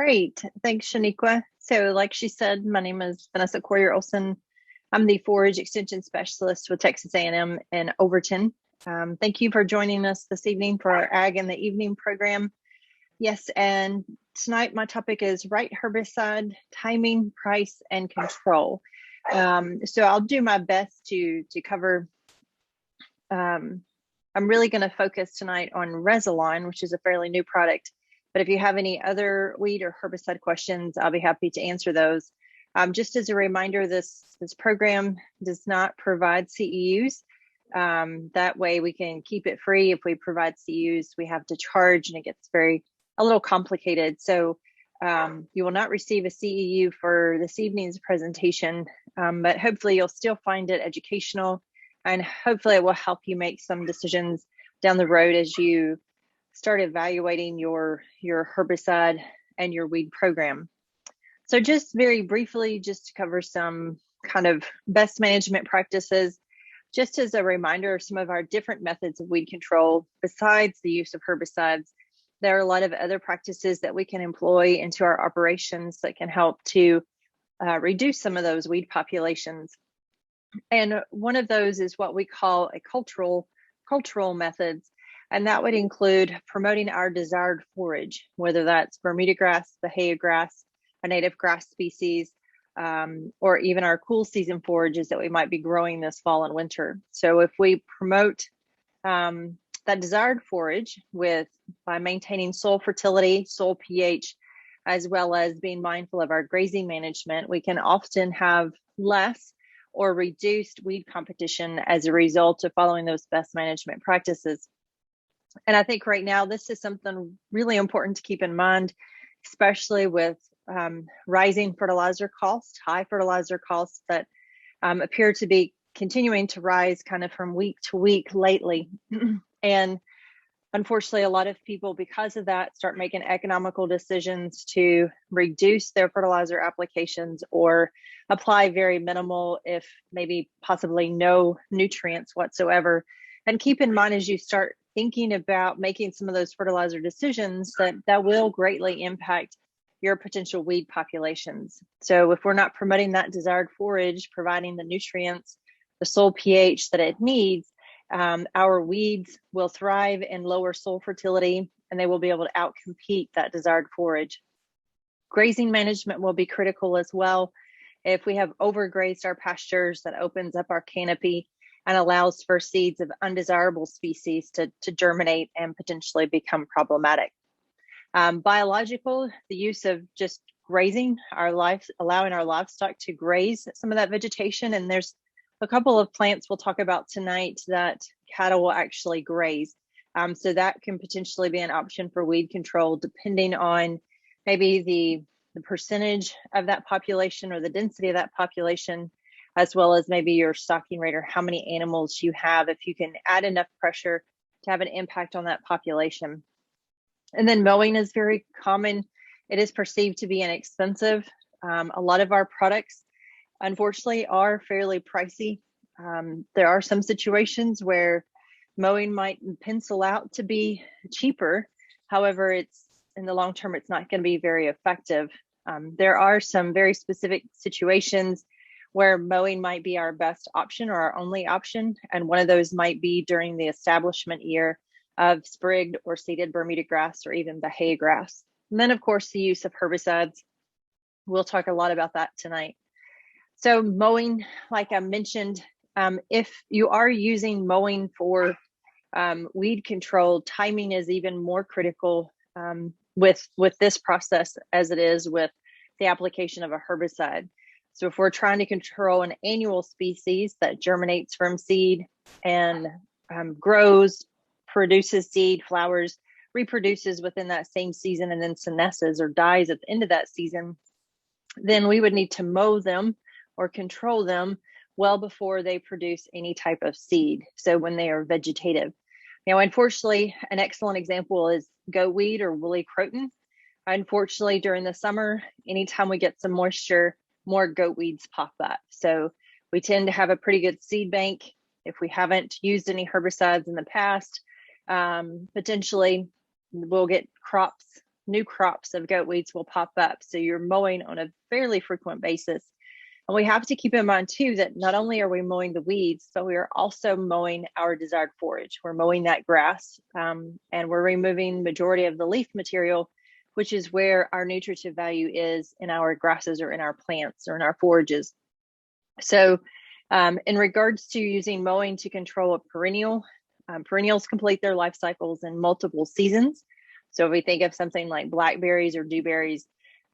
Great. Thanks, Shaniqua. So like she said, my name is Vanessa Courier-Olson. I'm the Forage Extension Specialist with Texas A&M in Overton. Thank you for joining us this evening for our Ag in the Evening program. Yes, and tonight my topic is right herbicide, timing, price, and control. So I'll do my best to cover. I'm really going to focus tonight on Resaline, which is a fairly new product. But if you have any other weed or herbicide questions, I'll be happy to answer those. Just as a reminder, this program does not provide CEUs. That way we can keep it free. If we provide CEUs, we have to charge, and it gets a little complicated. So you will not receive a CEU for this evening's presentation, but hopefully you'll still find it educational, and hopefully it will help you make some decisions down the road as you start evaluating your herbicide and your weed program. So just very briefly, just to cover some kind of best management practices, just as a reminder of some of our different methods of weed control. Besides the use of herbicides, there are a lot of other practices that we can employ into our operations that can help to reduce some of those weed populations. And one of those is what we call a cultural methods. And that would include promoting our desired forage, whether that's Bermuda grass, Bahia grass, a native grass species, or even our cool season forages that we might be growing this fall and winter. So if we promote that desired forage by maintaining soil fertility, soil pH, as well as being mindful of our grazing management, we can often have less or reduced weed competition as a result of following those best management practices. And I think right now, this is something really important to keep in mind, especially with rising fertilizer costs, high fertilizer costs that appear to be continuing to rise kind of from week to week lately. And unfortunately, a lot of people, because of that, start making economical decisions to reduce their fertilizer applications or apply very minimal, if maybe possibly no nutrients whatsoever. And keep in mind, as you start thinking about making some of those fertilizer decisions, that will greatly impact your potential weed populations. So if we're not promoting that desired forage, providing the nutrients, the soil pH that it needs, our weeds will thrive in lower soil fertility, and they will be able to outcompete that desired forage. Grazing management will be critical as well. If we have overgrazed our pastures, that opens up our canopy and allows for seeds of undesirable species to germinate and potentially become problematic. Biological, the use of just grazing allowing our livestock to graze some of that vegetation. And there's a couple of plants we'll talk about tonight that cattle will actually graze. So that can potentially be an option for weed control, depending on maybe the percentage of that population or the density of that population, as well as maybe your stocking rate or how many animals you have, if you can add enough pressure to have an impact on that population. And then mowing is very common. It is perceived to be inexpensive. A lot of our products, unfortunately, are fairly pricey. There are some situations where mowing might pencil out to be cheaper. However, in the long term, it's not going to be very effective. There are some very specific situations where mowing might be our best option or our only option. And one of those might be during the establishment year of sprigged or seeded Bermuda grass or even Bahia grass. And then, of course, the use of herbicides. We'll talk a lot about that tonight. So mowing, like I mentioned, if you are using mowing for weed control, timing is even more critical with this process as it is with the application of a herbicide. So if we're trying to control an annual species that germinates from seed and grows, produces seed, flowers, reproduces within that same season, and then senesces or dies at the end of that season, then we would need to mow them or control them well before they produce any type of seed. So when they are vegetative. Now, unfortunately, an excellent example is goatweed or woolly croton. Unfortunately, during the summer, anytime we get some moisture, more goatweeds pop up. So we tend to have a pretty good seed bank. If we haven't used any herbicides in the past, potentially we'll get crops new crops of goat weeds will pop up. So you're mowing on a fairly frequent basis. And we have to keep in mind too that not only are we mowing the weeds, but we are also mowing our desired forage. We're mowing that grass, and we're removing majority of the leaf material, which is where our nutritive value is in our grasses or in our plants or in our forages. So in regards to using mowing to control a perennial, perennials complete their life cycles in multiple seasons. So if we think of something like blackberries or dewberries,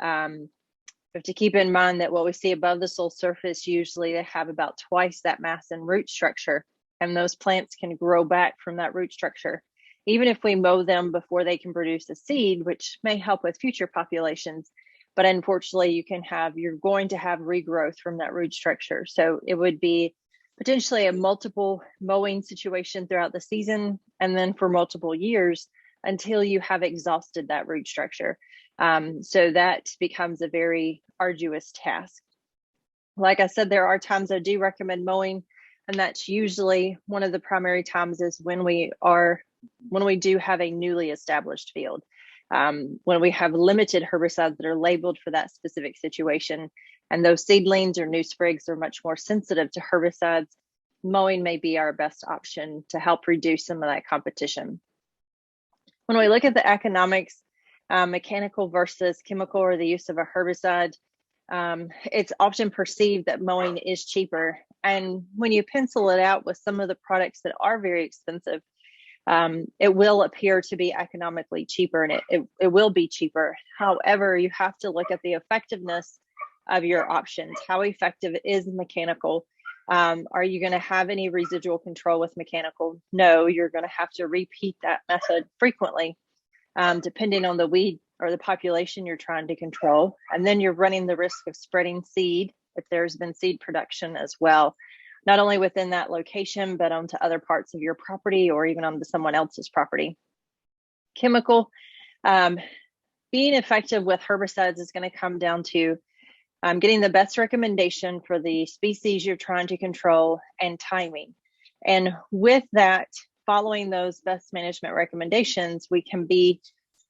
we have to keep in mind that what we see above the soil surface, usually they have about twice that mass and root structure, and those plants can grow back from that root structure. Even if we mow them before they can produce a seed, which may help with future populations, but unfortunately you're going to have regrowth from that root structure. So it would be potentially a multiple mowing situation throughout the season, and then for multiple years until you have exhausted that root structure. So that becomes a very arduous task. Like I said, there are times I do recommend mowing, and that's usually one of the primary times is when we do have a newly established field. When we have limited herbicides that are labeled for that specific situation, and those seedlings or new sprigs are much more sensitive to herbicides, mowing may be our best option to help reduce some of that competition. When we look at the economics, mechanical versus chemical or the use of a herbicide, it's often perceived that mowing is cheaper. And when you pencil it out with some of the products that are very expensive, it will appear to be economically cheaper, and it will be cheaper. However, you have to look at the effectiveness of your options. How effective is mechanical? Are you going to have any residual control with mechanical? No, you're going to have to repeat that method frequently, depending on the weed or the population you're trying to control. And then you're running the risk of spreading seed if there's been seed production as well, not only within that location, but onto other parts of your property or even onto someone else's property. Chemical, being effective with herbicides is going to come down to getting the best recommendation for the species you're trying to control and timing. And with that, following those best management recommendations, we can be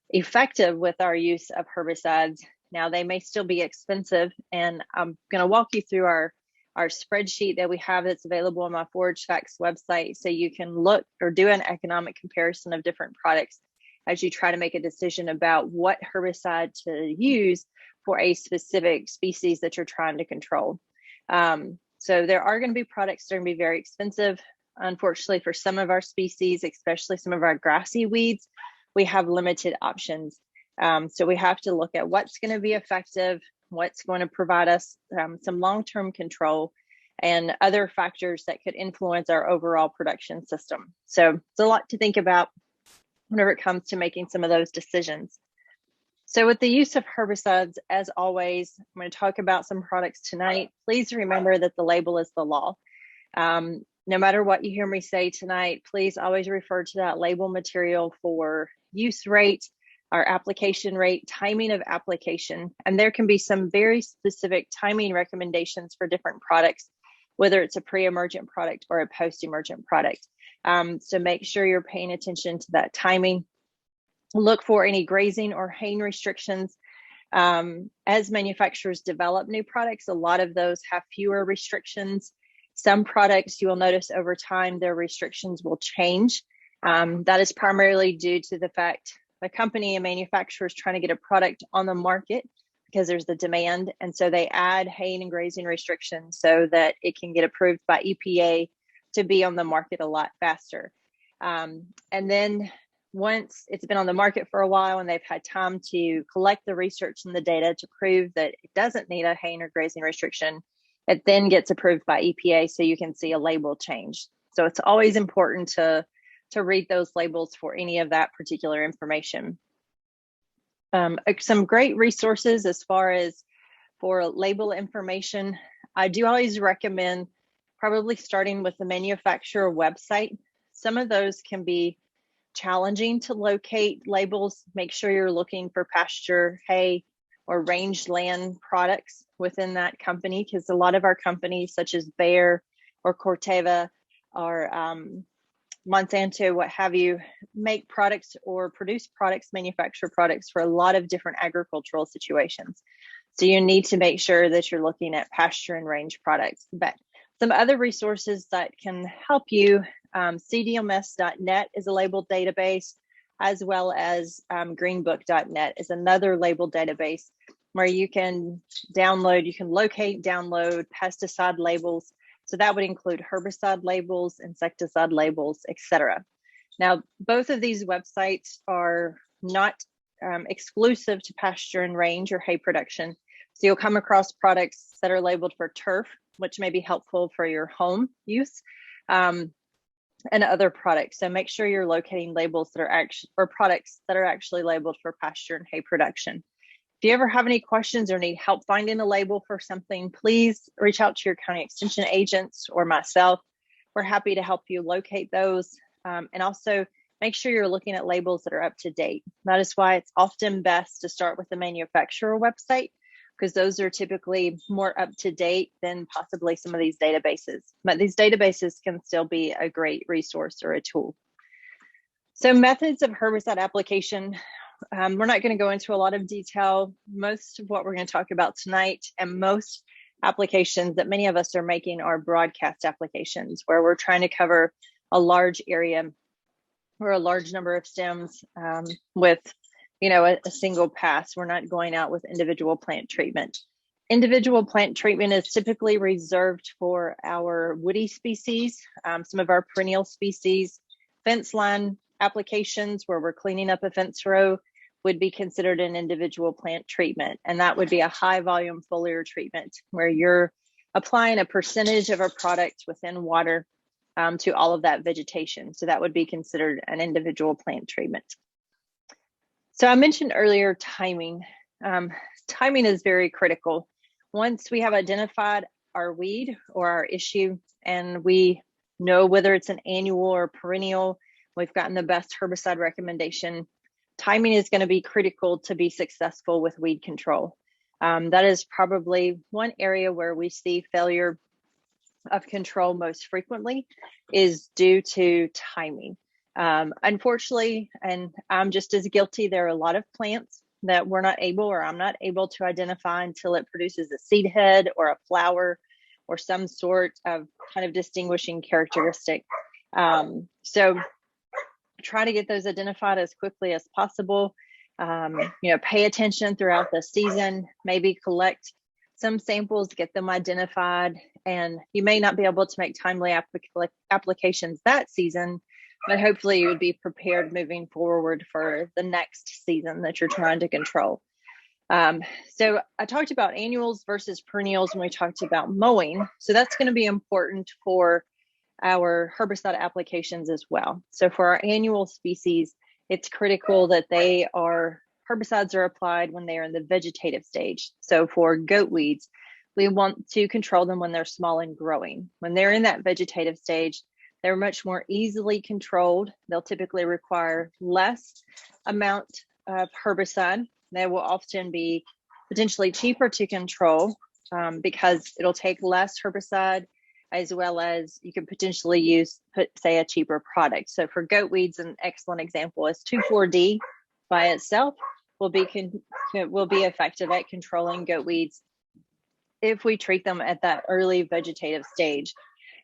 effective with our use of herbicides. Now, they may still be expensive, and I'm going to walk you through our spreadsheet that we have that's available on my Forage Facts website, so you can look or do an economic comparison of different products as you try to make a decision about what herbicide to use for a specific species that you're trying to control. So there are going to be products that are going to be very expensive. Unfortunately, for some of our species, especially some of our grassy weeds, we have limited options. So we have to look at what's going to be effective, what's going to provide us some long-term control, and other factors that could influence our overall production system. So it's a lot to think about whenever it comes to making some of those decisions. So with the use of herbicides, as always, I'm going to talk about some products tonight. Please remember that the label is the law. No matter what you hear me say tonight, please always refer to that label material for use rate, our application rate, timing of application. And there can be some very specific timing recommendations for different products, whether it's a pre-emergent product or a post-emergent product. So make sure you're paying attention to that timing. Look for any grazing or haying restrictions. As manufacturers develop new products, a lot of those have fewer restrictions. Some products, you will notice over time, their restrictions will change. That is primarily due to the fact the company and manufacturer is trying to get a product on the market because there's the demand. And so they add haying and grazing restrictions so that it can get approved by EPA to be on the market a lot faster. And then once it's been on the market for a while and they've had time to collect the research and the data to prove that it doesn't need a haying or grazing restriction, it then gets approved by EPA, so you can see a label change. So it's always important to read those labels for any of that particular information. Some great resources as far as for label information, I do always recommend probably starting with the manufacturer website. Some of those can be challenging to locate labels. Make sure you're looking for pasture, hay, or rangeland products within that company, because a lot of our companies such as Bayer or Corteva are Monsanto, what have you, make products or produce products, manufacture products for a lot of different agricultural situations. So you need to make sure that you're looking at pasture and range products. But some other resources that can help you, cdms.net is a labeled database, as well as greenbook.net is another labeled database where you can download, you can locate, download pesticide labels. So that would include herbicide labels, insecticide labels, etc. Now, both of these websites are not exclusive to pasture and range or hay production. So you'll come across products that are labeled for turf, which may be helpful for your home use, and other products. So make sure you're locating labels that are actually, or products that are actually labeled for pasture and hay production. If you ever have any questions or need help finding a label for something, please reach out to your county extension agents or myself. We're happy to help you locate those. And also make sure you're looking at labels that are up to date. That is why it's often best to start with the manufacturer website, because those are typically more up to date than possibly some of these databases. But these databases can still be a great resource or a tool. So methods of herbicide application. We're not going to go into a lot of detail. Most of what we're going to talk about tonight and most applications that many of us are making are broadcast applications where we're trying to cover a large area or a large number of stems with a single pass. We're not going out with individual plant treatment. Individual plant treatment is typically reserved for our woody species, some of our perennial species. Fence line applications where we're cleaning up a fence row would be considered an individual plant treatment. And that would be a high volume foliar treatment where you're applying a percentage of a product within water to all of that vegetation. So that would be considered an individual plant treatment. So I mentioned earlier timing. Timing is very critical. Once we have identified our weed or our issue and we know whether it's an annual or perennial, we've gotten the best herbicide recommendation, timing is going to be critical to be successful with weed control. That is probably one area where we see failure of control most frequently is due to timing. Unfortunately, and I'm just as guilty, there are a lot of plants that we're not able or I'm not able to identify until it produces a seed head or a flower or some sort of kind of distinguishing characteristic. So try to get those identified as quickly as possible. Pay attention throughout the season, maybe collect some samples, get them identified, and you may not be able to make timely applications that season, but hopefully you would be prepared moving forward for the next season that you're trying to control. So I talked about annuals versus perennials when we talked about mowing. So that's going to be important for our herbicide applications as well. So for our annual species, it's critical that herbicides are applied when they are in the vegetative stage. So for goat weeds, we want to control them when they're small and growing. When they're in that vegetative stage, they're much more easily controlled. They'll typically require less amount of herbicide. They will often be potentially cheaper to control because it'll take less herbicide, as well as you could potentially say a cheaper product. So for goat weeds, an excellent example is 2,4-D by itself will be effective at controlling goat weeds if we treat them at that early vegetative stage.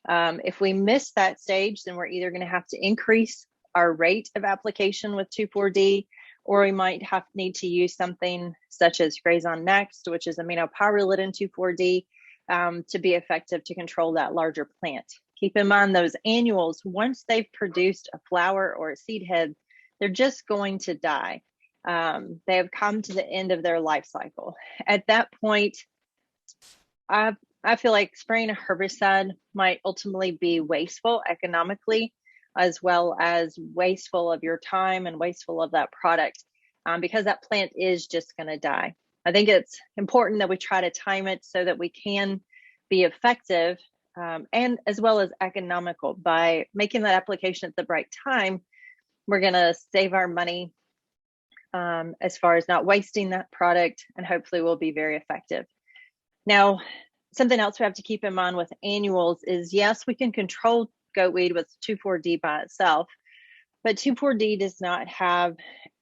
If we miss that stage, then we're either going to have to increase our rate of application with 2,4-D, or we might need to use something such as Grazon Next, which is aminopyrrolidin 2,4-D, to be effective to control that larger plant. Keep in mind those annuals, once they've produced a flower or a seed head, they're just going to die. They have come to the end of their life cycle. At that point, I feel like spraying a herbicide might ultimately be wasteful economically, as well as wasteful of your time and wasteful of that product, because that plant is just going to die. I think it's important that we try to time it so that we can be effective and as well as economical. By making that application at the right time, we're going to save our money as far as not wasting that product, and hopefully we'll be very effective. Now, something else we have to keep in mind with annuals is, yes, we can control goat weed with 2,4-D by itself. But 2,4-D does not have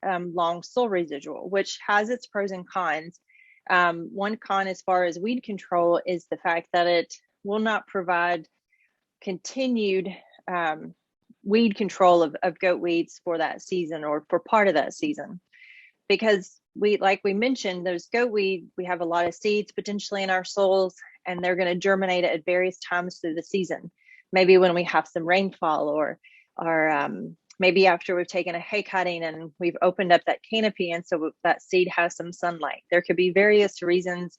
long soil residual, which has its pros and cons. One con as far as weed control is the fact that it will not provide continued weed control of goat weeds for that season or for part of that season. Because like we mentioned, those goat weed, we have a lot of seeds potentially in our soils, and they're going to germinate at various times through the season. Maybe when we have some rainfall, or maybe after we've taken a hay cutting and we've opened up that canopy, and so that seed has some sunlight. There could be various reasons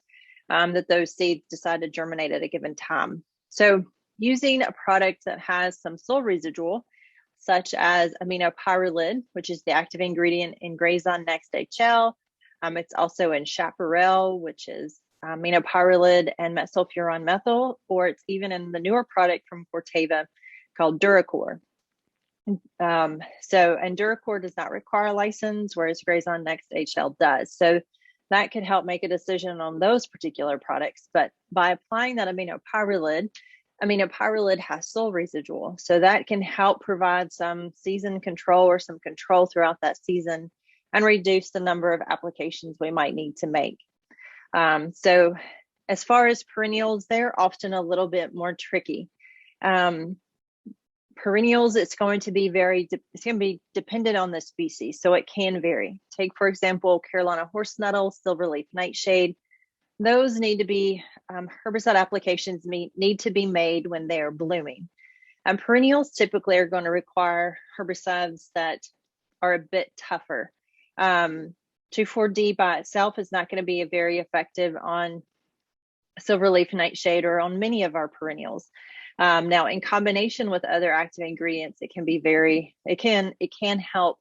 that those seeds decide to germinate at a given time. So using a product that has some soil residual, such as aminopyrrolid, which is the active ingredient in Grazon Next HL. It's also in Chaparral, which is aminopyrrolid and metsulfuron methyl, or it's even in the newer product from Corteva called Duracor. And Duracor does not require a license, whereas Grazon Next HL does. So that could help make a decision on those particular products. But by applying that aminopyrrolid has soil residual, so that can help provide some season control or some control throughout that season and reduce the number of applications we might need to make. So as far as perennials, they're often a little bit more tricky. Perennials, it's going to be dependent on the species, so it can vary. Take, for example, Carolina horse nettle, silverleaf nightshade. Those need to be, herbicide applications need to be made when they are blooming. And perennials typically are going to require herbicides that are a bit tougher. 2,4-D by itself is not going to be very effective on silverleaf nightshade or on many of our perennials. Now, in combination with other active ingredients, it can help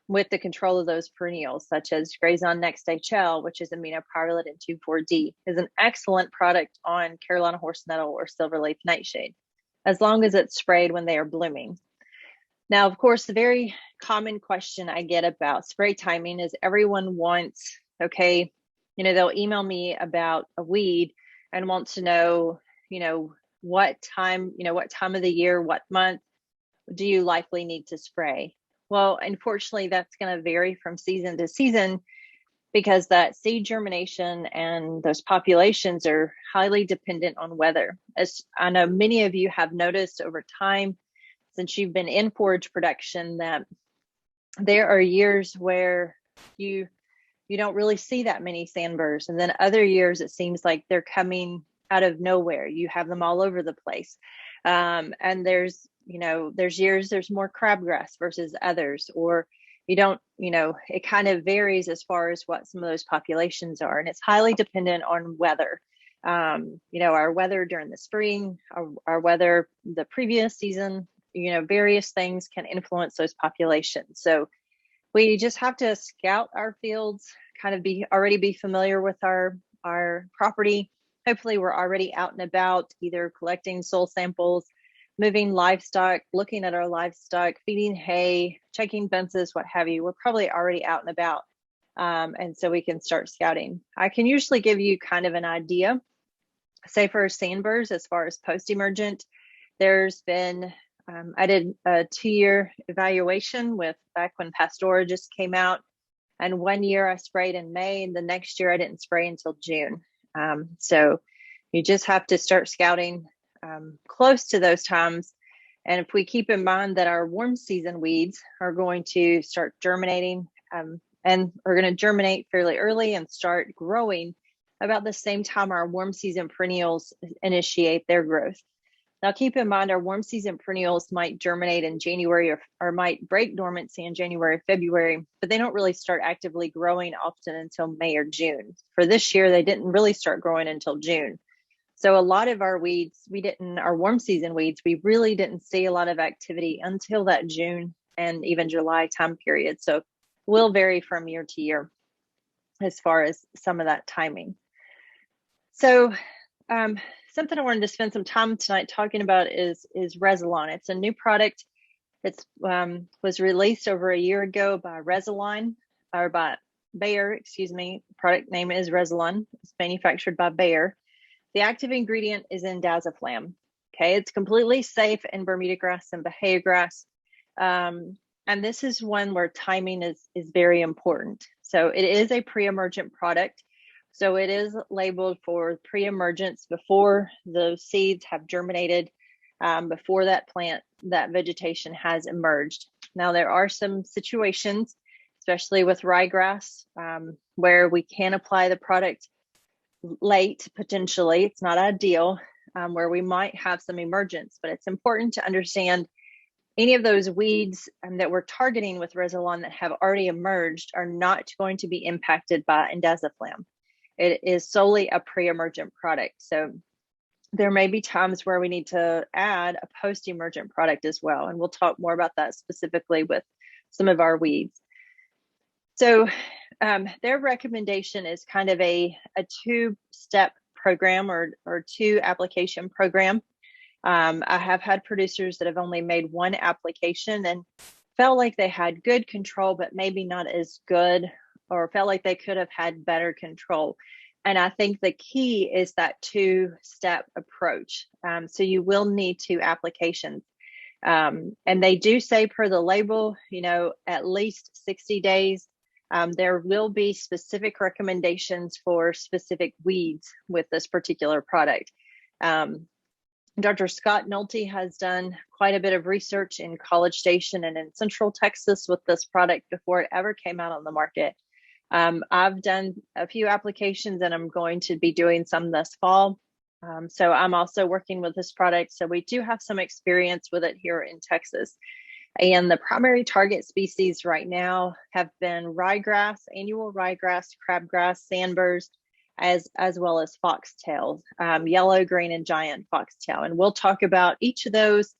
with the control of those perennials, such as Grazon Next HL, which is aminopyrrolid and 2,4-D, is an excellent product on Carolina horse nettle or silverleaf nightshade, as long as it's sprayed when they are blooming. Now, of course, the very common question I get about spray timing is everyone wants, they'll email me about a weed and want to know, what time of the year, what month do you likely need to spray? Well, unfortunately, that's going to vary from season to season because that seed germination and those populations are highly dependent on weather. As I know many of you have noticed over time, since you've been in forage production, that there are years where you don't really see that many sandburrs. And then other years, it seems like they're coming out of nowhere. You have them all over the place. And there's years there's more crabgrass versus others, or it kind of varies as far as what some of those populations are. And it's highly dependent on weather. Our weather during the spring, our weather the previous season, various things can influence those populations. So we just have to scout our fields, kind of already be familiar with our property. Hopefully we're already out and about, either collecting soil samples, moving livestock, looking at our livestock, feeding hay, checking fences, what have you. We're probably already out and about. And so we can start scouting. I can usually give you kind of an idea. Say for sandburrs, as far as post-emergent, there's been, I did a 2-year evaluation back when Pasture just came out. And 1 year I sprayed in May, and the next year I didn't spray until June. So you just have to start scouting close to those times. And if we keep in mind that our warm season weeds are going to start germinating and are going to germinate fairly early and start growing about the same time our warm season perennials initiate their growth. Now, keep in mind our warm season perennials might germinate in January or might break dormancy in January, February, but they don't really start actively growing often until May or June. For this year, they didn't really start growing until June. So a lot of our weeds, our warm season weeds, we really didn't see a lot of activity until that June and even July time period. So it will vary from year to year as far as some of that timing. So something I wanted to spend some time tonight talking about is Resilon. It's a new product. It was released over a year ago by Bayer, Product name is Resilon. It's manufactured by Bayer. The active ingredient is indaziflam. Okay, it's completely safe in Bermuda grass and Bahia grass. And this is one where timing is very important. So it is a pre-emergent product. So it is labeled for pre-emergence, before the seeds have germinated, before that vegetation has emerged. Now, there are some situations, especially with ryegrass, where we can apply the product late, potentially. It's not ideal, where we might have some emergence, but it's important to understand any of those weeds that we're targeting with Resolon that have already emerged are not going to be impacted by indaziflam. It is solely a pre-emergent product. So there may be times where we need to add a post-emergent product as well. And we'll talk more about that specifically with some of our weeds. So their recommendation is kind of a two-step program or two application program. I have had producers that have only made one application and felt like they had good control, but maybe not as good, or felt like they could have had better control. And I think the key is that two-step approach. So you will need two applications. And they do say per the label, at least 60 days. There will be specific recommendations for specific weeds with this particular product. Dr. Scott Nolte has done quite a bit of research in College Station and in Central Texas with this product before it ever came out on the market. I've done a few applications and I'm going to be doing some this fall. So I'm also working with this product. So we do have some experience with it here in Texas. And the primary target species right now have been ryegrass, annual ryegrass, crabgrass, sandburs, as well as foxtails, yellow, green, and giant foxtail. And we'll talk about each of those,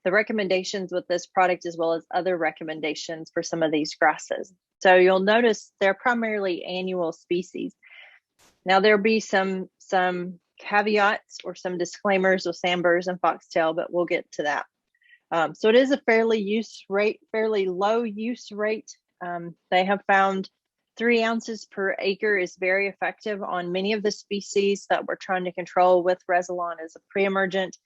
the recommendations with this product, as well as other recommendations for some of these grasses. So you'll notice they're primarily annual species. Now there'll be some caveats or some disclaimers with sandburs and foxtail, but we'll get to that. So it is a fairly low use rate. They have found 3 ounces per acre is very effective on many of the species that we're trying to control with Resolon as a pre-emergent,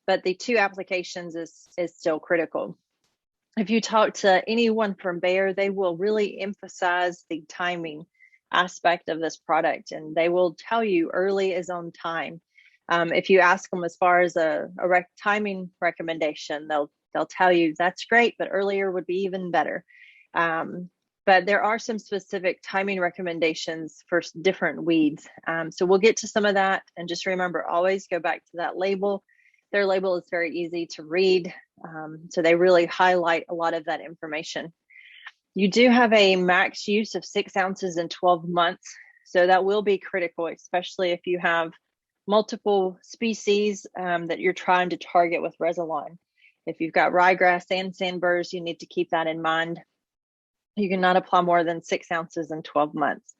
but the 2 applications is still critical. If you talk to anyone from Bayer, they will really emphasize the timing aspect of this product, and they will tell you early is on time. If you ask them as far as a timing recommendation, they'll tell you that's great, but earlier would be even better. But there are some specific timing recommendations for different weeds. So we'll get to some of that, and just remember, always go back to that label. Their label is very easy to read. So they really highlight a lot of that information. You do have a max use of 6 ounces in 12 months. So that will be critical, especially if you have multiple species that you're trying to target with Resolon. If you've got ryegrass and sandburs, you need to keep that in mind. You cannot apply more than 6 ounces in 12 months.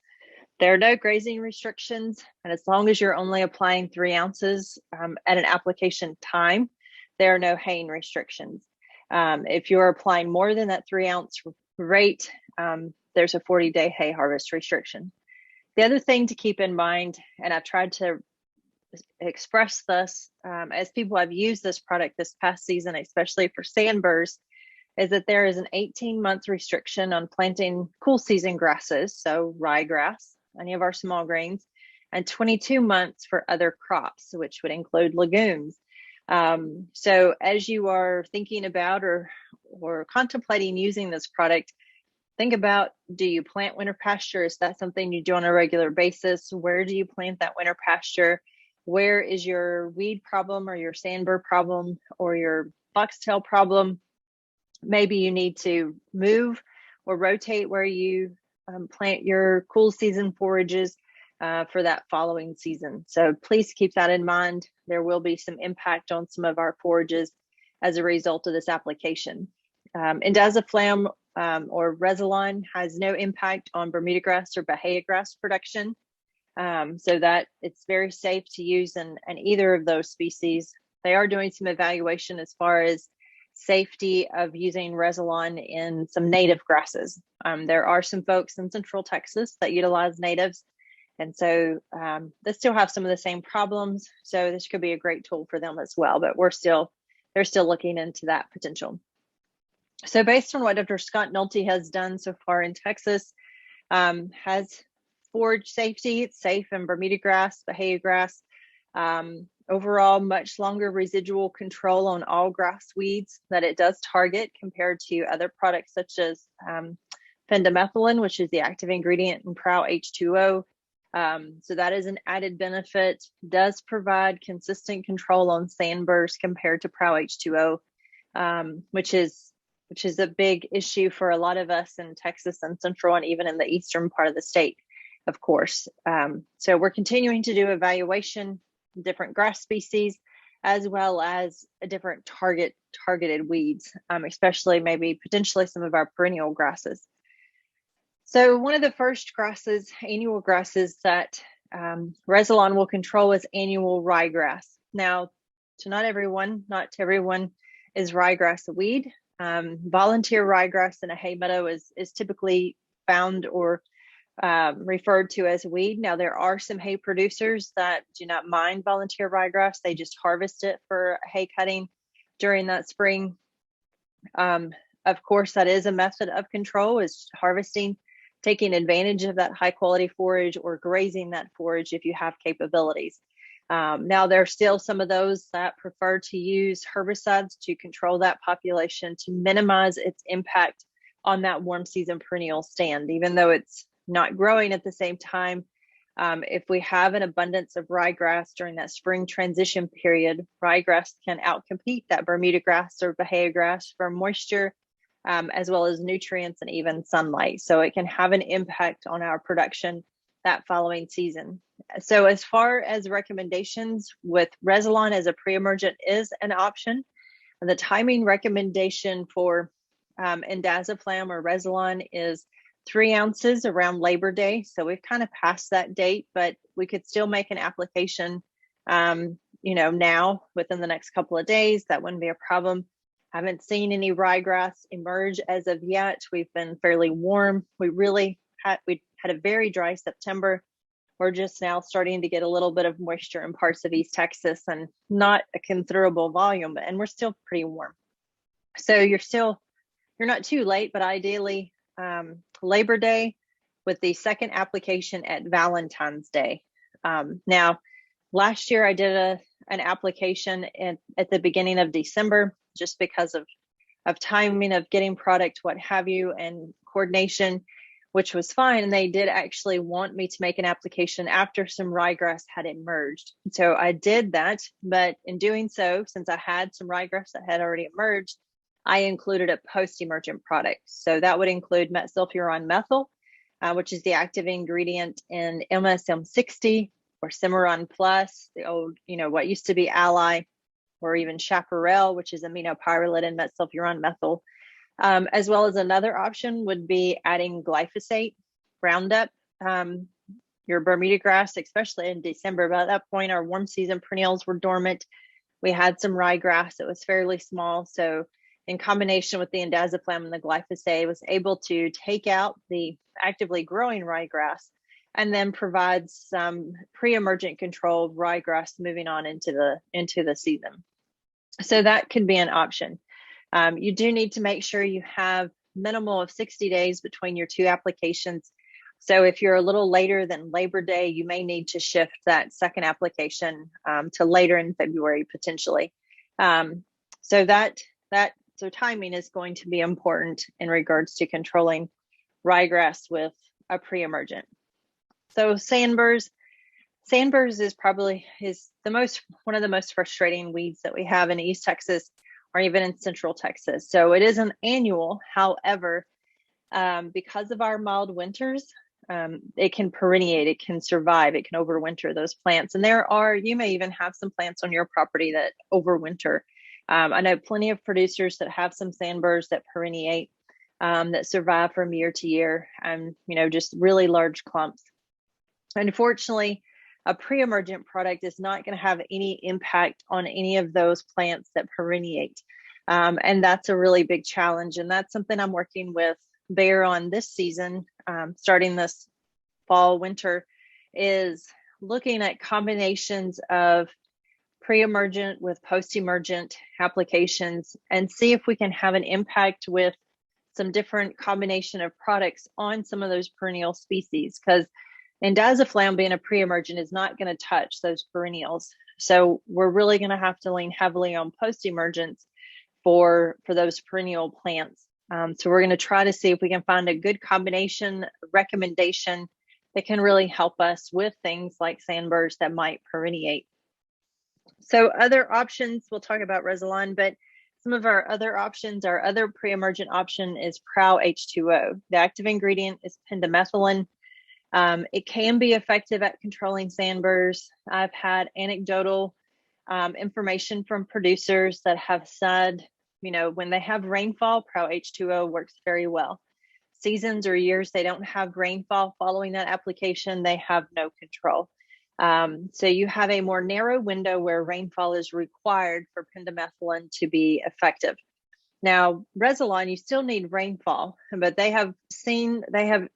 There are no grazing restrictions, and as long as you're only applying 3 ounces at an application time, there are no haying restrictions. If you're applying more than that 3 ounce rate, there's a 40-day hay harvest restriction. The other thing to keep in mind, and I've tried to express this as people have used this product this past season, especially for sandburs, is that there is an 18-month restriction on planting cool season grasses, so ryegrass, any of our small grains, and 22 months for other crops, which would include legumes. So as you are thinking about or contemplating using this product, think about, do you plant winter pasture? Is that something you do on a regular basis? Where do you plant that winter pasture? Where is your weed problem or your sandbur problem or your foxtail problem? Maybe you need to move or rotate where you plant your cool season forages for that following season. So please keep that in mind. There will be some impact on some of our forages as a result of this application. Indaziflam or Resolon has no impact on Bermuda grass or Bahia grass production. So that it's very safe to use in either of those species. They are doing some evaluation as far as safety of using Resolon in some native grasses. There are some folks in Central Texas that utilize natives, And so they still have some of the same problems. So this could be a great tool for them as well, but they're still looking into that potential. So based on what Dr. Scott Nolte has done so far in Texas, has forage safety. It's safe in Bermuda grass, Bahia grass. Overall, much longer residual control on all grass weeds that it does target compared to other products such as pendimethalin, which is the active ingredient in Prow H2O. So that is an added benefit. Does provide consistent control on sandburrs compared to Prow H2O, which is a big issue for a lot of us in Texas and Central and even in the eastern part of the state, of course. So we're continuing to do evaluation, different grass species, as well as a different targeted weeds, especially maybe potentially some of our perennial grasses. So one of the first grasses, annual grasses that Resilon will control is annual ryegrass. Now, not to everyone is ryegrass a weed. Volunteer ryegrass in a hay meadow is typically found or referred to as weed. Now, there are some hay producers that do not mind volunteer ryegrass. They just harvest it for hay cutting during that spring. Of course, that is a method of control, is harvesting, taking advantage of that high quality forage or grazing that forage if you have capabilities. Now, there are still some of those that prefer to use herbicides to control that population to minimize its impact on that warm season perennial stand, even though it's not growing at the same time. If we have an abundance of ryegrass during that spring transition period, ryegrass can outcompete that Bermuda grass or Bahia grass for moisture, as well as nutrients and even sunlight. So it can have an impact on our production that following season. So as far as recommendations with Resilon as a pre-emergent is an option, and the timing recommendation for indaziflam or Resilon is 3 ounces around Labor Day. So we've kind of passed that date, but we could still make an application, now within the next couple of days. That wouldn't be a problem. Haven't seen any ryegrass emerge as of yet. We've been fairly warm. We had a very dry September. We're just now starting to get a little bit of moisture in parts of East Texas and not a considerable volume, and we're still pretty warm. So you're not too late, but ideally Labor Day with the second application at Valentine's Day. Now, last year I did an application at the beginning of December, just because of timing of getting product, what have you, and coordination, which was fine. And they did actually want me to make an application after some ryegrass had emerged. So I did that, but in doing so, since I had some ryegrass that had already emerged, I included a post-emergent product. So that would include metsulfuron methyl, which is the active ingredient in MSM60 or Cimarron Plus, the old, what used to be Ally, or even Chaparral, which is aminopyrrolate and metsulfuron methyl. As well as another option would be adding glyphosate, Roundup, your Bermuda grass, especially in December. But at that point, our warm season perennials were dormant. We had some ryegrass. It was fairly small. So in combination with the indaziflam and the glyphosate, was able to take out the actively growing ryegrass and then provide some pre-emergent control of ryegrass moving on into the season. So that could be an option. You do need to make sure you have minimal of 60 days between your 2 applications. So if you're a little later than Labor Day, you may need to shift that second application to later in February potentially. So timing is going to be important in regards to controlling ryegrass with a pre-emergent. So sandburrs is one of the most frustrating weeds that we have in East Texas or even in Central Texas. So it is an annual. However, because of our mild winters, it can perenniate, it can survive, it can overwinter those plants. And you may even have some plants on your property that overwinter. I know plenty of producers that have some sandburrs that perenniate, that survive from year to year, and just really large clumps. Unfortunately, a pre-emergent product is not going to have any impact on any of those plants that perenniate. And that's a really big challenge. And that's something I'm working with Bayer on this season, starting this fall, winter, is looking at combinations of pre-emergent with post-emergent applications and see if we can have an impact with some different combination of products on some of those perennial species, because indaziflam being a pre-emergent is not going to touch those perennials. So we're really going to have to lean heavily on post-emergence for those perennial plants. So we're going to try to see if we can find a good combination recommendation that can really help us with things like sandburrs that might perenniate. So other options, we'll talk about Resilon, but some of our other options, our other pre-emergent option is Prow H2O. The active ingredient is pendimethalin. It can be effective at controlling sandburrs. I've had anecdotal information from producers that have said, you know, when they have rainfall, Prow H2O works very well. Seasons or years they don't have rainfall following that application, they have no control. So you have a more narrow window where rainfall is required for pendimethalin to be effective. Now, Resilon, you still need rainfall, but they have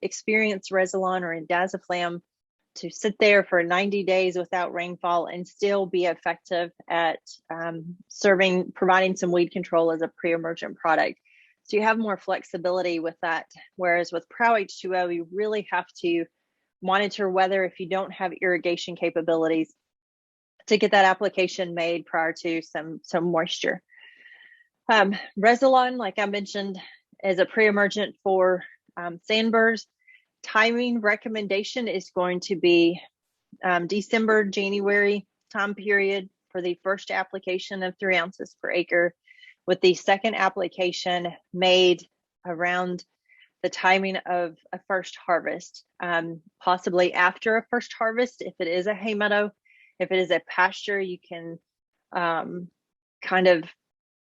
experienced Resilon or indaziflam to sit there for 90 days without rainfall and still be effective at providing some weed control as a pre-emergent product. So you have more flexibility with that. Whereas with Prow H2O, you really have to monitor weather if you don't have irrigation capabilities to get that application made prior to some moisture. Resilon, like I mentioned, is a pre-emergent for sandburrs. Timing recommendation is going to be December, January time period for the first application of 3 ounces per acre, with the second application made around the timing of a first harvest, possibly after a first harvest if it is a hay meadow. If it is a pasture, you can kind of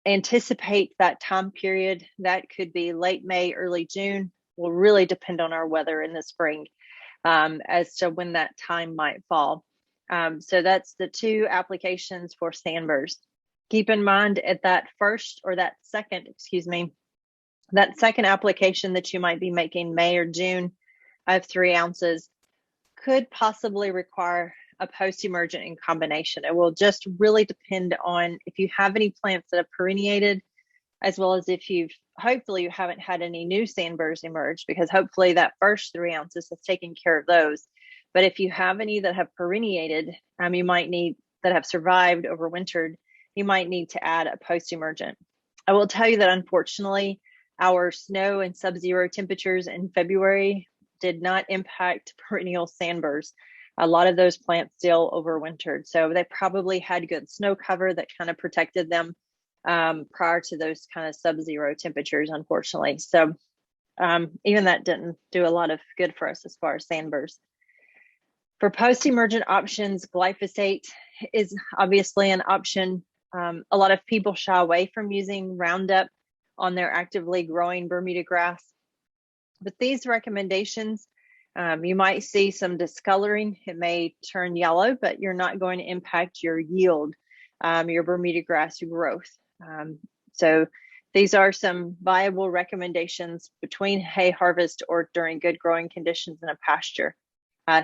anticipate that time period. That could be late May, early June. Will really depend on our weather in the spring as to when that time might fall. So that's the 2 applications for sandburrs. Keep in mind at that second application that you might be making May or June of 3 ounces could possibly require a post-emergent in combination. It will just really depend on if you have any plants that have perenniated, as well as if hopefully you haven't had any new sandburrs emerge, because hopefully that first 3 ounces has taken care of those. But if you have any that have perenniated, you might need, that have survived overwintered, you might need to add a post-emergent. I will tell you that unfortunately, our snow and sub-zero temperatures in February did not impact perennial sandburrs. A lot of those plants still overwintered. So they probably had good snow cover that kind of protected them prior to those kind of sub-zero temperatures, unfortunately. So even that didn't do a lot of good for us as far as sandburrs. For post-emergent options, glyphosate is obviously an option. A lot of people shy away from using Roundup on their actively growing Bermuda grass. But these recommendations, you might see some discoloring. It may turn yellow, but you're not going to impact your yield, your Bermuda grass growth. So these are some viable recommendations between hay harvest or during good growing conditions in a pasture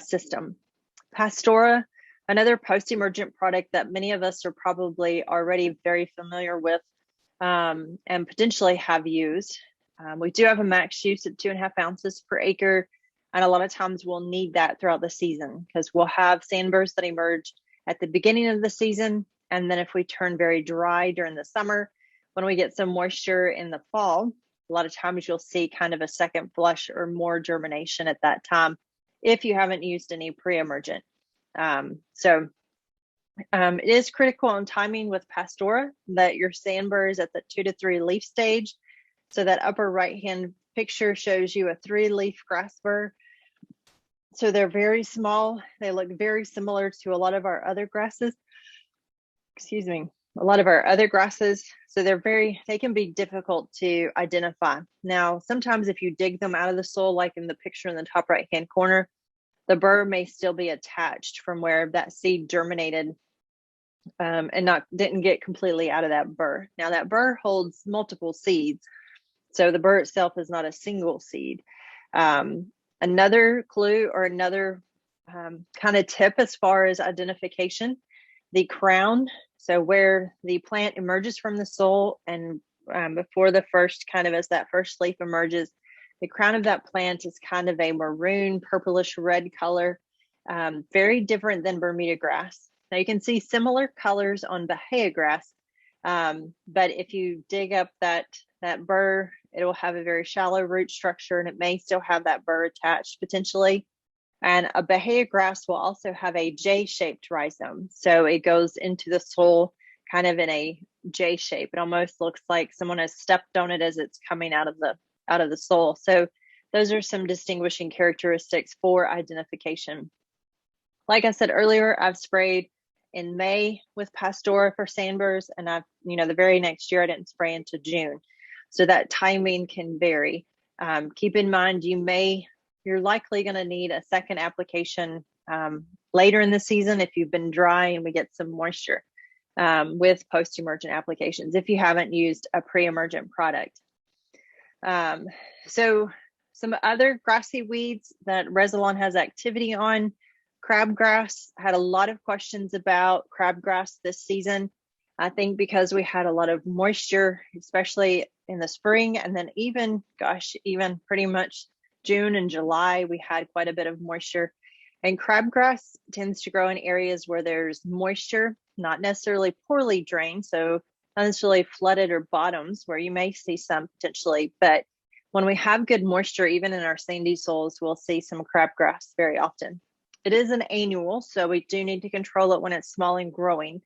system. Pastura, another post-emergent product that many of us are probably already very familiar with and potentially have used. We do have a max use at 2.5 ounces per acre, and a lot of times we'll need that throughout the season because we'll have sandburrs that emerge at the beginning of the season, and then if we turn very dry during the summer, when we get some moisture in the fall, a lot of times you'll see kind of a second flush or more germination at that time if you haven't used any pre-emergent. It is critical on timing with Pastura that your sandburr is at the 2 to 3 leaf stage. So that upper right-hand picture shows you a 3-leaf grassbur. So they're very small. They look very similar to a lot of our other grasses. Excuse me, a lot of our other grasses. So they can be difficult to identify. Now, sometimes if you dig them out of the soil, like in the picture in the top right-hand corner, the burr may still be attached from where that seed germinated and didn't get completely out of that burr. Now that burr holds multiple seeds, so the burr itself is not a single seed. Another clue or another kind of tip as far as identification. The crown, so where the plant emerges from the soil and before the first, kind of as that first leaf emerges, the crown of that plant is kind of a maroon, purplish red color, very different than Bermuda grass. Now you can see similar colors on Bahia grass, but if you dig up that burr, it will have a very shallow root structure, and it may still have that burr attached potentially. And a Bahia grass will also have a J-shaped rhizome. So it goes into the soil kind of in a J shape. It almost looks like someone has stepped on it as it's coming out of the soil. So those are some distinguishing characteristics for identification. Like I said earlier, I've sprayed in May with Pasture for sandburrs, and the very next year I didn't spray into June. So that timing can vary. Keep in mind, you're likely going to need a second application later in the season if you've been dry and we get some moisture with post-emergent applications if you haven't used a pre-emergent product. So some other grassy weeds that Resilon has activity on, crabgrass. Had a lot of questions about crabgrass this season. I think because we had a lot of moisture, especially in the spring, and then even pretty much June and July, we had quite a bit of moisture. And crabgrass tends to grow in areas where there's moisture, not necessarily poorly drained, so not necessarily flooded or bottoms where you may see some potentially, but when we have good moisture, even in our sandy soils, we'll see some crabgrass very often. It is an annual, so we do need to control it when it's small and growing.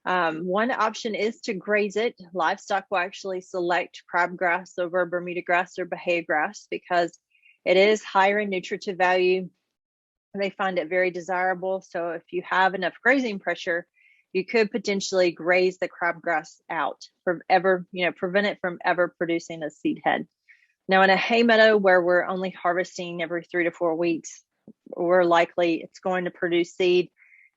One option is to graze it. Livestock will actually select crabgrass over Bermuda grass or Bahia grass because it is higher in nutritive value. They find it very desirable. So if you have enough grazing pressure, you could potentially graze the crabgrass out prevent it from ever producing a seed head. Now in a hay meadow where we're only harvesting every 3 to 4 weeks, we're likely it's going to produce seed.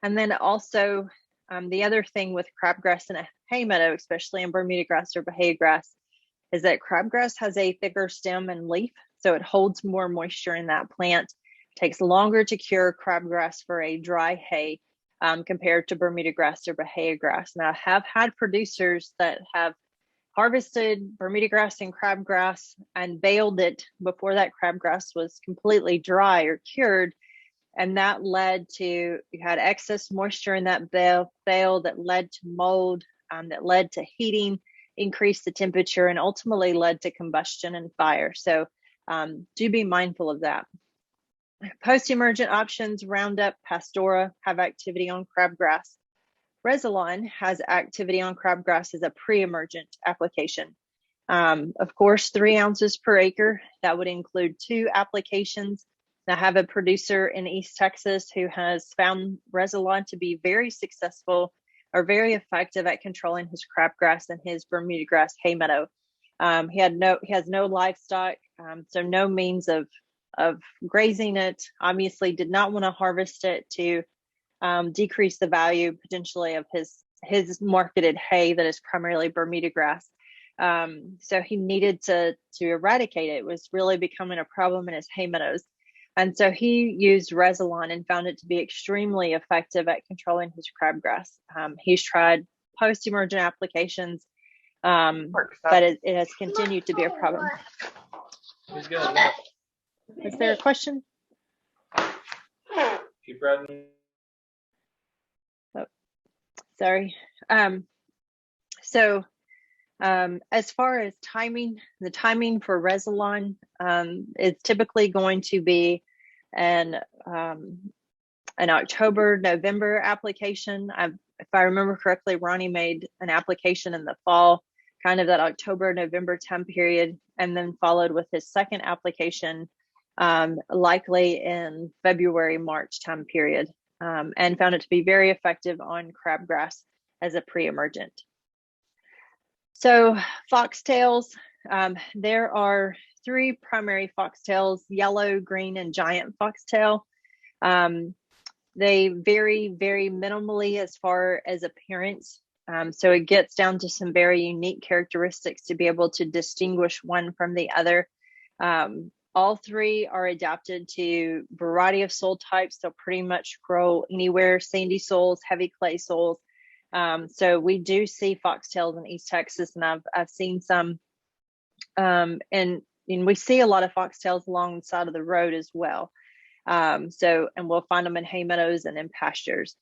And then also the other thing with crabgrass in a hay meadow, especially in Bermuda grass or Bahia grass, is that crabgrass has a thicker stem and leaf, so it holds more moisture in that plant. It takes longer to cure crabgrass for a dry hay compared to Bermuda grass or Bahia grass. Now, I have had producers that have harvested Bermuda grass and crabgrass and baled it before that crabgrass was completely dry or cured. And that led to, you had excess moisture in that bale that led to mold, that led to heating, increased the temperature, and ultimately led to combustion and fire. So do be mindful of that. Post-emergent options, Roundup, Pastura have activity on crabgrass. Resilon has activity on crabgrass as a pre-emergent application. Of course, 3 ounces per acre. That would include 2 applications. I have a producer in East Texas who has found Resilon to be very successful or very effective at controlling his crabgrass and his Bermuda grass hay meadow. He has no livestock, so no means of grazing it. Obviously, did not want to harvest it to decrease the value potentially of his marketed hay that is primarily Bermuda grass. So he needed to eradicate it. It was really becoming a problem in his hay meadows. And so he used Resilon and found it to be extremely effective at controlling his crabgrass. He's tried post-emergent applications, but it has continued to be a problem. He's good. Is there a question? Keep riding. Oh, sorry. As far as timing, the timing for Resilon is typically going to be an October, November application. If I remember correctly, Ronnie made an application in the fall, kind of that October, November time period, and then followed with his second application, likely in February, March time period, and found it to be very effective on crabgrass as a pre-emergent. So foxtails, there are 3 primary foxtails: yellow, green, and giant foxtail. They vary very minimally as far as appearance. So it gets down to some very unique characteristics to be able to distinguish one from the other. All three are adapted to a variety of soil types. They'll pretty much grow anywhere: sandy soils, heavy clay soils. So we do see foxtails in East Texas, and I've seen some, and we see a lot of foxtails along the side of the road as well. And we'll find them in hay meadows and in pastures.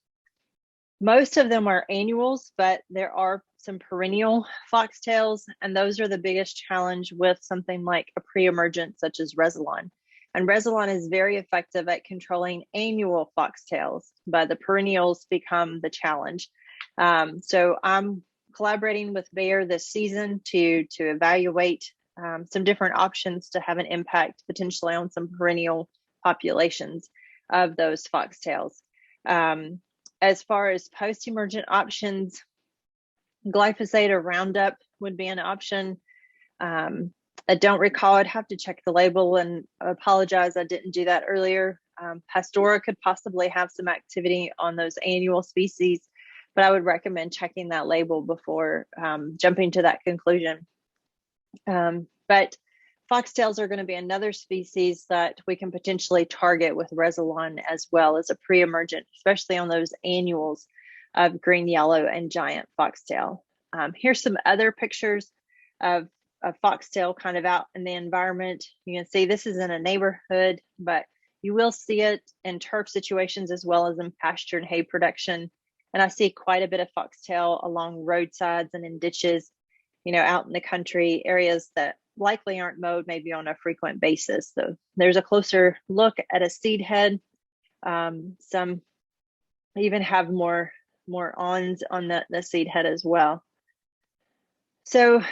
Most of them are annuals, but there are some perennial foxtails, and those are the biggest challenge with something like a pre-emergence such as Resilon. And Resilon is very effective at controlling annual foxtails, but the perennials become the challenge. So I'm collaborating with Bayer this season to evaluate some different options to have an impact potentially on some perennial populations of those foxtails. As far as post-emergent options, glyphosate or Roundup would be an option. I don't recall, I'd have to check the label, and I apologize, I didn't do that earlier. Pasture could possibly have some activity on those annual species, but I would recommend checking that label before jumping to that conclusion. But foxtails are going to be another species that we can potentially target with Resilon as well as a pre-emergent, especially on those annuals of green, yellow, and giant foxtail. Here's some other pictures of a foxtail kind of out in the environment. You can see this is in a neighborhood, but you will see it in turf situations as well as in pasture and hay production. And I see quite a bit of foxtail along roadsides and in ditches, out in the country areas that likely aren't mowed maybe on a frequent basis. So there's a closer look at a seed head. Some even have more awns on the seed head as well. So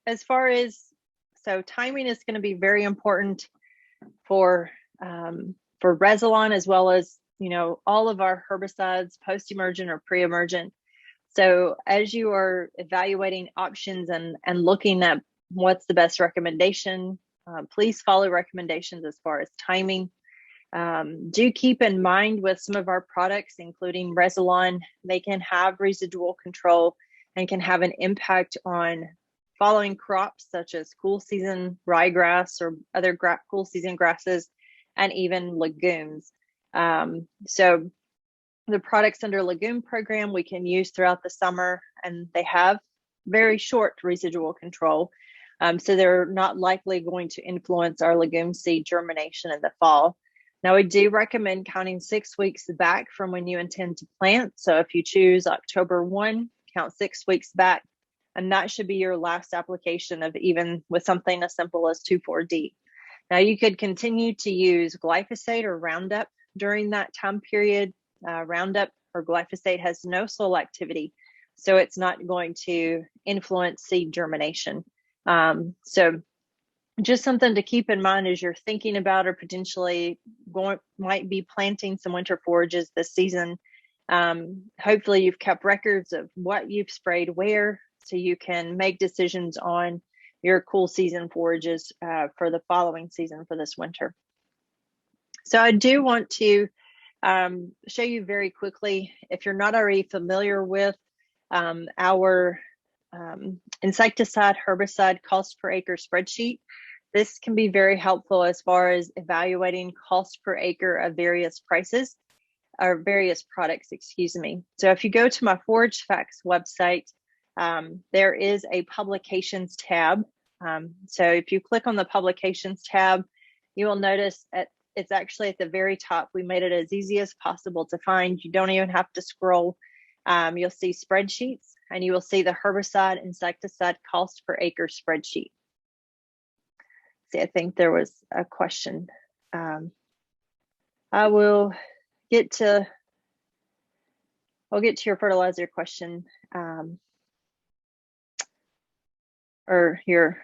as far as, timing is going to be very important for Resilon, as well as, all of our herbicides, post-emergent or pre-emergent. So as you are evaluating options and looking at what's the best recommendation, please follow recommendations as far as timing. Do keep in mind with some of our products, including Resilon, they can have residual control and can have an impact on following crops such as cool season ryegrass or other cool season grasses, and even legumes. So the products under legume program we can use throughout the summer, and they have very short residual control. So they're not likely going to influence our legume seed germination in the fall. Now, we do recommend counting 6 weeks back from when you intend to plant. So if you choose October 1, count 6 weeks back, and that should be your last application of even with something as simple as 2,4-D. Now, you could continue to use glyphosate or Roundup during that time period. Roundup or glyphosate has no soil activity, so it's not going to influence seed germination. So just something to keep in mind as you're thinking about or potentially might be planting some winter forages this season. Hopefully you've kept records of what you've sprayed where, so you can make decisions on your cool season forages for the following season for this winter. So I do want to show you very quickly, if you're not already familiar with our insecticide herbicide cost per acre spreadsheet. This can be very helpful as far as evaluating cost per acre of various prices or various products, excuse me. So if you go to my Forage Facts website, there is a publications tab. So if you click on the publications tab, you will notice it's actually at the very top. We made it as easy as possible to find. You don't even have to scroll. You'll see spreadsheets, and you will see the herbicide insecticide cost per acre spreadsheet. See, I think there was a question. I'll get to your fertilizer question, or your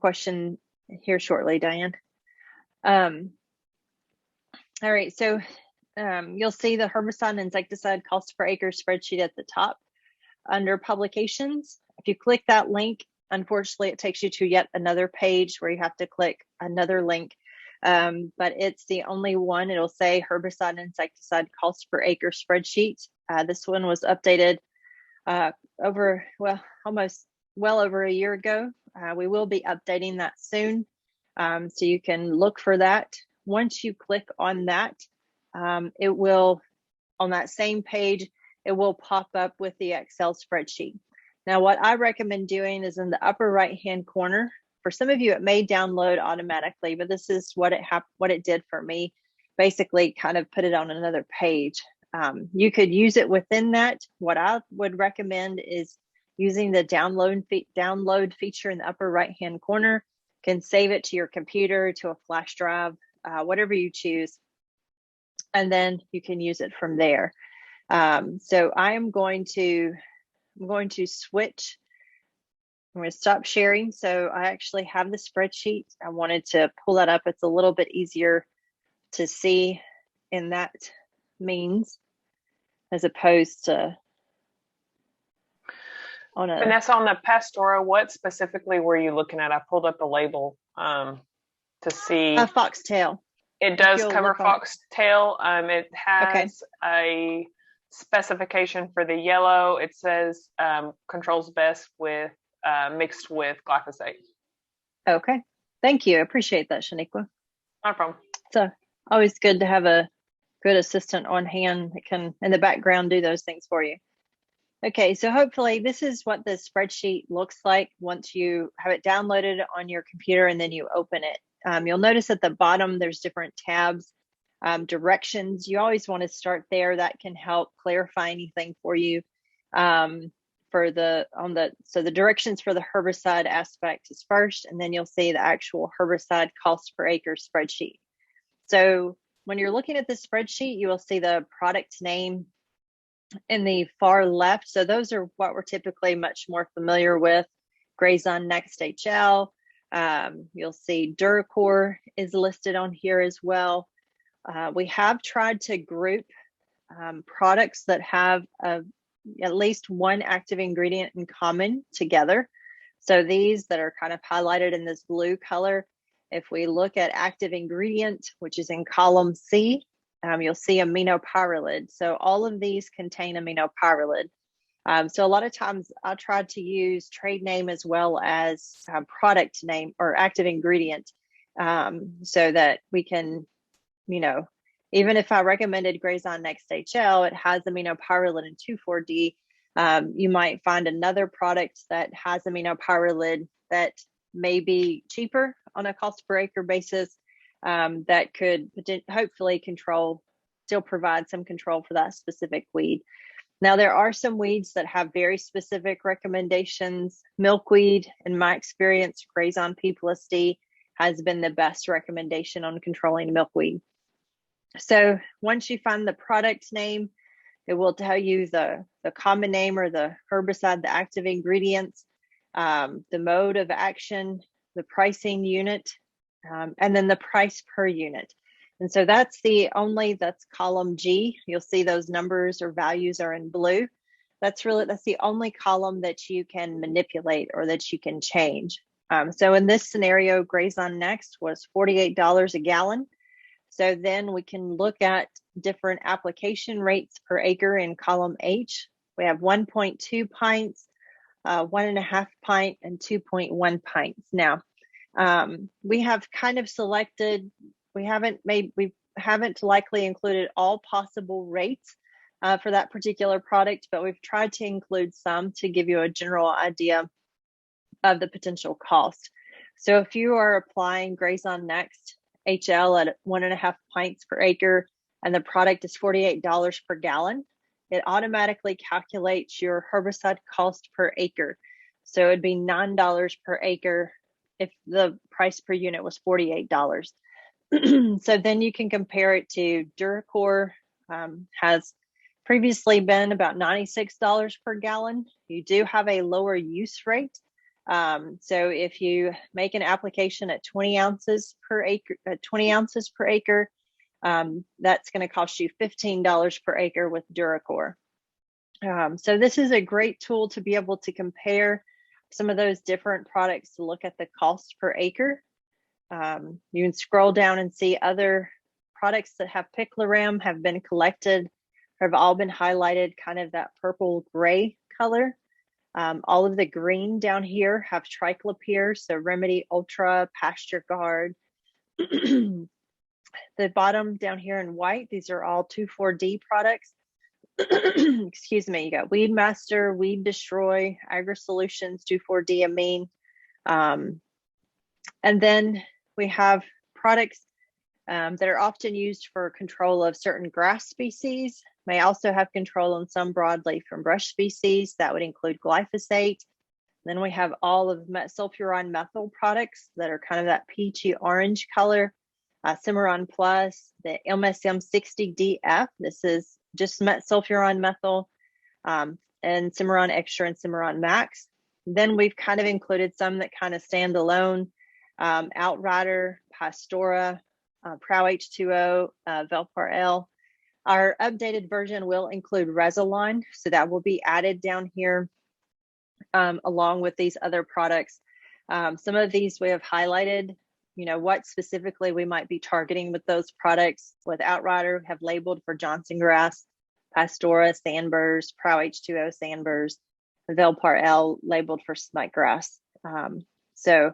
question here shortly, Diane. All right, so you'll see the herbicide and insecticide cost per acre spreadsheet at the top under publications. If you click that link, unfortunately, it takes you to yet another page where you have to click another link, but it's the only one. It'll say herbicide and insecticide cost per acre spreadsheet. This one was updated almost well over a year ago. We will be updating that soon. So you can look for that. Once you click on that, it will, on that same page, it will pop up with the Excel spreadsheet. Now, what I recommend doing is in the upper right-hand corner. For some of you, it may download automatically, but this is what it did for me. Basically, kind of put it on another page. You could use it within that. What I would recommend is using the download feature in the upper right-hand corner. Can save it to your computer, to a flash drive, whatever you choose, and then you can use it from there. So I'm going to switch. I'm going to stop sharing. So I actually have the spreadsheet. I wanted to pull that up. It's a little bit easier to see in that means, as opposed to on a. Vanessa, on the Pastora, what specifically were you looking at? I pulled up the label to see. A foxtail. It does cover foxtail. It has a specification for the yellow. It says controls best with mixed with glyphosate. Okay, thank you. I appreciate that, Shaniqua. No problem. So always good to have a good assistant on hand that can, in the background, do those things for you. Okay, so hopefully this is what the spreadsheet looks like once you have it downloaded on your computer and then you open it. You'll notice at the bottom there's different tabs, directions. You always want to start there. That can help clarify anything for you. So the directions for the herbicide aspect is first, and then you'll see the actual herbicide cost per acre spreadsheet. So when you're looking at the spreadsheet, you will see the product name in the far left. So those are what we're typically much more familiar with. Grazon Next HL. You'll see Duracor is listed on here as well. We have tried to group products that have at least one active ingredient in common together. So these that are kind of highlighted in this blue color, if we look at active ingredient, which is in column C, you'll see aminopyrrolid. So all of these contain aminopyrrolid. So a lot of times I try to use trade name as well as product name or active ingredient, so that we can, even if I recommended Grazon Next HL, it has aminopyrrolid and 2,4-D. You might find another product that has aminopyrrolid that may be cheaper on a cost per acre basis, that could hopefully still provide some control for that specific weed. Now, there are some weeds that have very specific recommendations. Milkweed, in my experience, Grazon P+D has been the best recommendation on controlling milkweed. So once you find the product name, it will tell you the common name or the herbicide, the active ingredients, the mode of action, the pricing unit, and then the price per unit. And so that's column G. You'll see those numbers or values are in blue. That's the only column that you can manipulate or that you can change. So in this scenario, Grazon Next was $48 a gallon. So then we can look at different application rates per acre in column H. We have 1.2 pints, 1.5 pint, and 2.1 pints. Now, we have kind of selected, we haven't likely included all possible rates for that particular product, but we've tried to include some to give you a general idea of the potential cost. So if you are applying Grazon Next HL at 1.5 pints per acre and the product is $48 per gallon, it automatically calculates your herbicide cost per acre. So it'd be $9 per acre if the price per unit was $48. So then you can compare it to Duracor, has previously been about $96 per gallon. You do have a lower use rate. So if you make an application at 20 ounces per acre, that's going to cost you $15 per acre with Duracor. So this is a great tool to be able to compare some of those different products to look at the cost per acre. You can scroll down and see other products that have picloram have been collected, have all been highlighted kind of that purple gray color. All of the green down here have triclopyr, so Remedy Ultra, Pasture Guard. The bottom down here in white, these are all 2,4-D products. Excuse me, you got Weed Master, Weed Destroy, Agri Solutions, 2,4-D amine. And then we have products that are often used for control of certain grass species, may also have control on some broadleaf and brush species. That would include glyphosate. Then we have all of metsulfuron methyl products that are kind of that peachy orange color. Cimarron Plus, the MSM 60DF. This is just metsulfuron methyl, and Cimarron Extra and Cimarron Max. Then we've kind of included some that kind of stand alone. Outrider, Pastura, Prow H2O, Velpar L. Our updated version will include Resolon, so that will be added down here along with these other products. Some of these we have highlighted, what specifically we might be targeting with those products. With Outrider, have labeled for Johnson grass, Pastura, sandburs, Prow H2O sandburs, Velpar L labeled for smut grass. So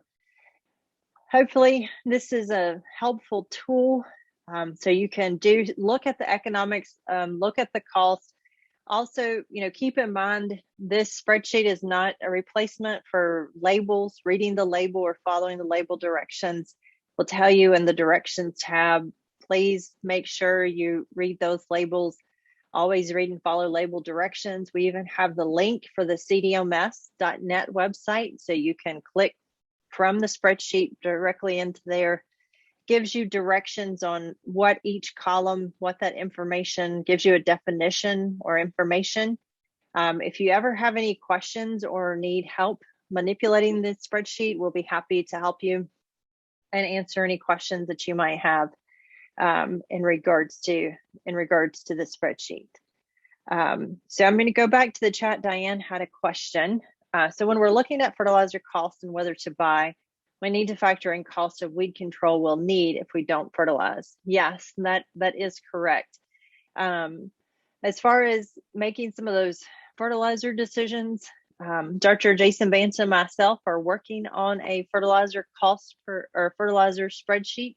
hopefully this is a helpful tool. So you can look at the economics, look at the cost. Also, keep in mind this spreadsheet is not a replacement for labels. Reading the label or following the label directions will tell you in the directions tab. Please make sure you read those labels. Always read and follow label directions. We even have the link for the cdoms.net website, so you can click from the spreadsheet directly into there. Gives you directions on what each column, what that information gives you, a definition or information. If you ever have any questions or need help manipulating this spreadsheet, we'll be happy to help you and answer any questions that you might have in regards to the spreadsheet. So I'm going to go back to the chat. Diane had a question. So when we're looking at fertilizer costs and whether to buy, we need to factor in cost of weed control we'll need if we don't fertilize. Yes, that is correct. As far as making some of those fertilizer decisions, Dr. Jason Banta and myself are working on a fertilizer cost or fertilizer spreadsheet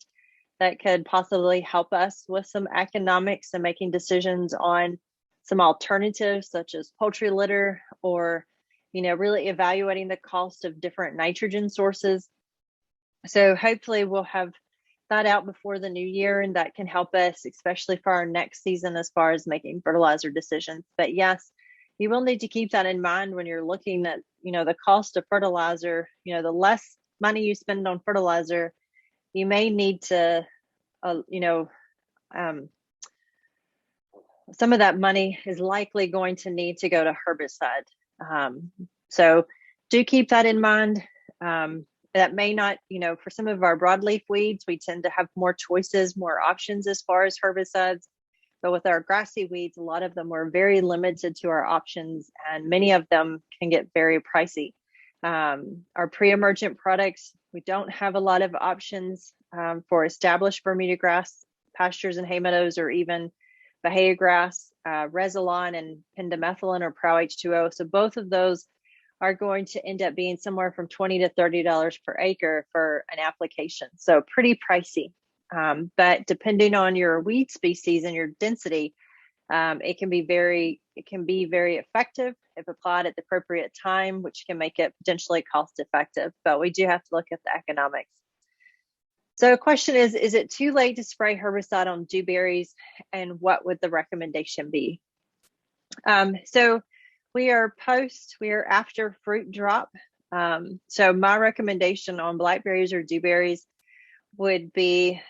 that could possibly help us with some economics and making decisions on some alternatives such as poultry litter, or really evaluating the cost of different nitrogen sources. So hopefully we'll have that out before the new year, and that can help us, especially for our next season, as far as making fertilizer decisions. But yes, you will need to keep that in mind when you're looking at, the cost of fertilizer. The less money you spend on fertilizer, you may need to, some of that money is likely going to need to go to herbicide. So do keep that in mind. That may not, for some of our broadleaf weeds, we tend to have more choices, more options as far as herbicides. But with our grassy weeds, a lot of them are very limited to our options, and many of them can get very pricey. Our pre-emergent products, we don't have a lot of options for established Bermuda grass pastures and hay meadows, or even Bahia grass, Resolon and pendimethalin or Prow H2O. So both of those are going to end up being somewhere from $20 to $30 per acre for an application. So pretty pricey. But depending on your weed species and your density, it can be very effective if applied at the appropriate time, which can make it potentially cost effective. But we do have to look at the economics. So the question is it too late to spray herbicide on dewberries, and what would the recommendation be? So we are after fruit drop. So my recommendation on blackberries or dewberries would be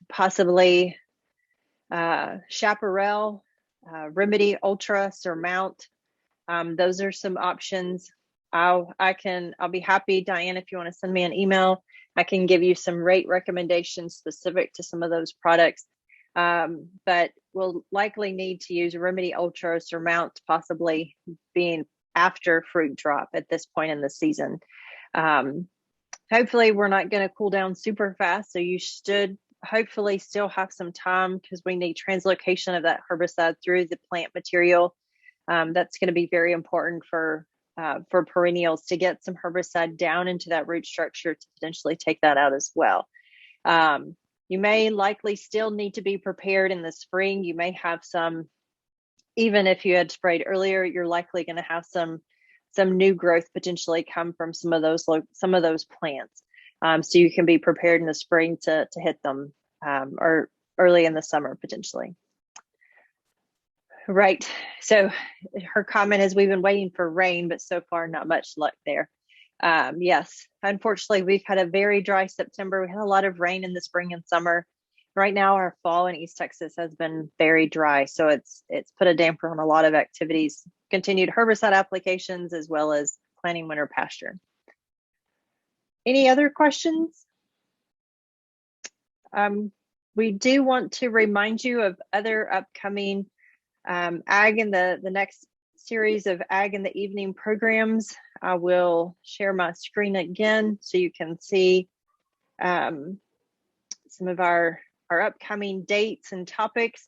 possibly Chaparral, Remedy Ultra, Surmount. Those are some options. I'll be happy, Diane, if you want to send me an email, I can give you some rate recommendations specific to some of those products. But we'll likely need to use Remedy Ultra, Surmount, possibly being after fruit drop at this point in the season. Hopefully we're not going to cool down super fast, so you should hopefully still have some time, because we need translocation of that herbicide through the plant material. That's going to be very important for perennials to get some herbicide down into that root structure to potentially take that out as well. You may likely still need to be prepared in the spring. You may have some, even if you had sprayed earlier, you're likely going to have some new growth potentially come from some of those plants. So you can be prepared in the spring to hit them, or early in the summer potentially. Right. So her comment is, we've been waiting for rain, but so far not much luck there. Yes, unfortunately, we've had a very dry September. We had a lot of rain in the spring and summer. Right now, our fall in East Texas has been very dry, so it's put a damper on a lot of activities, continued herbicide applications, as well as planting winter pasture. Any other questions? We do want to remind you of other upcoming Ag in the next series of Ag in the Evening programs. I will share my screen again so you can see some of our upcoming dates and topics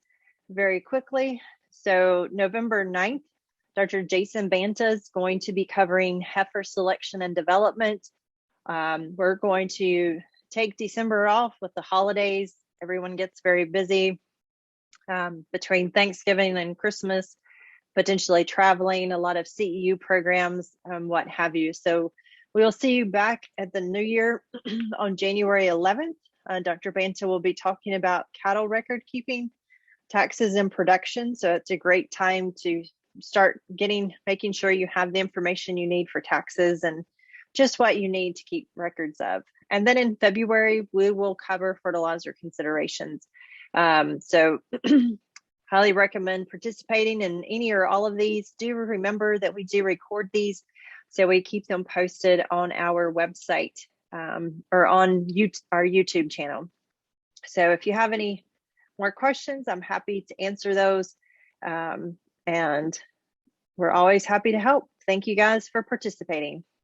very quickly. So November 9th, Dr. Jason Banta is going to be covering heifer selection and development. We're going to take December off with the holidays. Everyone gets very busy between Thanksgiving and Christmas, potentially traveling, a lot of CEU programs, what have you. So we'll see you back at the new year on January 11th. Dr. Banta will be talking about cattle record keeping, taxes and production. So it's a great time to start making sure you have the information you need for taxes and just what you need to keep records of. And then in February, we will cover fertilizer considerations. So highly recommend participating in any or all of these. Do remember that we do record these, so we keep them posted on our website or on our YouTube channel. So if you have any more questions, I'm happy to answer those. And we're always happy to help. Thank you guys for participating.